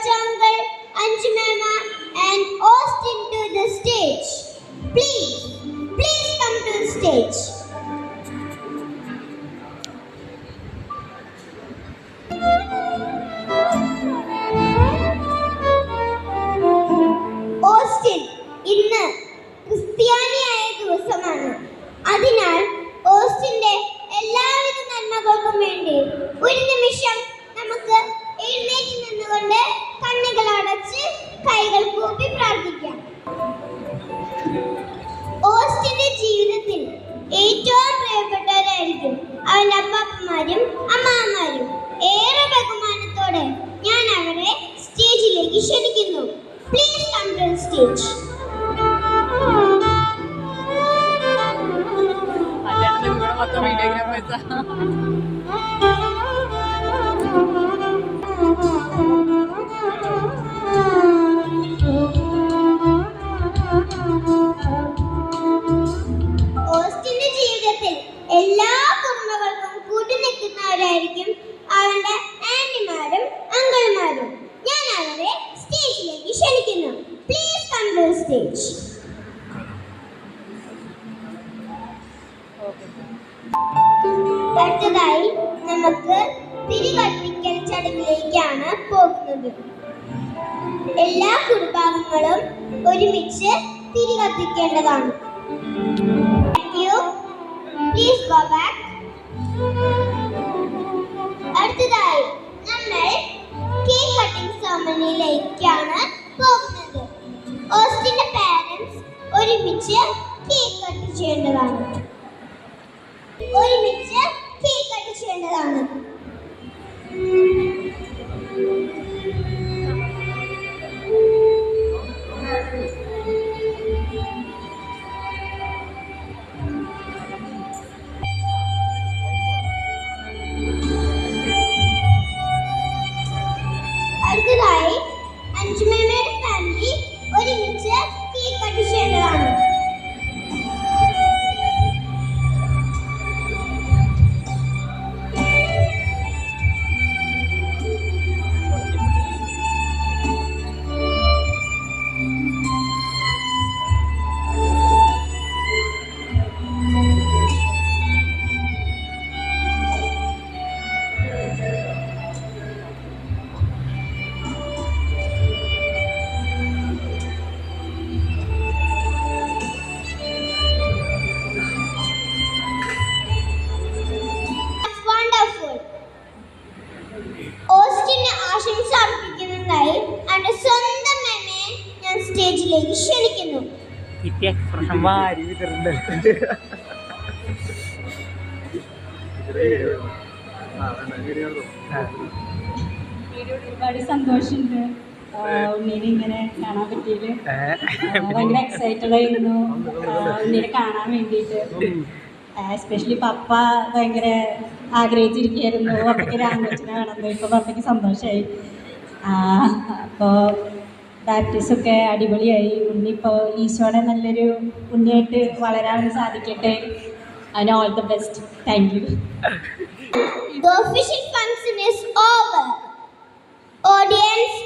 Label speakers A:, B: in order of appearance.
A: request Uncle Anju Mama and Austin to the stage. Please come to the stage. Austin, ഇന്ന് ക്രിസ്ത്യാനിയായ ദിവസമാണ്. അതിനാൽ ഓസ്റ്റിന്റെ എല്ലാവിധ നന്മകൾക്കും വേണ്ടി ഒരു നിമിഷം നമുക്ക് എഴുന്നേറ്റ് നിന്നുകൊണ്ട് കണ്ണുകൾ അടച്ച് കൈകൾ കൂപ്പി പ്രാർത്ഥിക്കാം. ഓസ്റ്റിന്റെ ജീവിതത്തിൽ ഏറ്റവും പ്രിയപ്പെട്ടവരായിരിക്കും അവന്റെ അപ്പാപ്പന്മാരും അമ്മാമാരും. ഏറെ ബഹുമാനത്തോടെ ഞാൻ അവരെ സ്റ്റേജിലേക്ക് ക്ഷണിക്കുന്നു. Please come to the stage. ഓസ്റ്റിന്റെ ജീവിതത്തിൽ എല്ലാ കുടുംബങ്ങൾക്കും കൂട്ടുനിൽക്കുന്നവരായിരിക്കും അവന്റെ ആന്റിമാരും അങ്കിൾമാരും. ഞാൻ അവരെ സ്റ്റേജിലേക്ക് ക്ഷണിക്കുന്നു. Please come to the stage. അടുത്തതായി നമുക്ക് തിരികത്തിക്കൽ ചടങ്ങിലേക്കാണ് പോകുന്നത്. എല്ലാ കുടുംബാംഗങ്ങളും ഒരുമിച്ച് തിരികത്തിക്കേണ്ടതാണ്. Please go back. അടുത്തതായി നമ്മൾ കേക്ക് കട്ടിംഗ് സെറമണിയിലേക്കാണ് പോകുന്നത്. ഓസ്റ്റിന്റെ പാരന്റ്സ് ഒരുമിച്ച് കേക്ക് കട്ട് ചെയ്യേണ്ടതാണ്. അടുത്തതായി അഞ്ജുമേമയുടെ ഫാമിലി ഒരുമിച്ച് കേക്ക് കട്ട് ചെയ്യേണ്ടതാണ്. സ്വന്തം മേമയെ ഞാൻ സ്റ്റേജിലേക്ക് ക്ഷണിക്കുന്നു.
B: ഒരുപാട് സന്തോഷമുണ്ട് ഉണ്ണീനെ ഇങ്ങനെ കാണാൻ പറ്റിയത്. ഭയങ്കര എക്സൈറ്റഡ് ആയിരുന്നു ഉണ്ണീനെ കാണാൻ വേണ്ടിയിട്ട്. എസ്പെഷ്യലി പപ്പ ഭയങ്കര ആഗ്രഹിച്ചിരിക്കുകയായിരുന്നു പപ്പയ്ക്ക് രാമച്ചനെ കാണുന്നത്. ഇപ്പോൾ പപ്പയ്ക്ക് സന്തോഷമായി. അപ്പോൾ പ്രാക്ടീസൊക്കെ അടിപൊളിയായി. ഉണ്ണിപ്പോൾ ഈശോയുടെ നല്ലൊരു ഉണ്ണിയായിട്ട് വളരാൻ സാധിക്കട്ടെ. അതിന് all the best. Thank you.
A: The official function is over. Audience,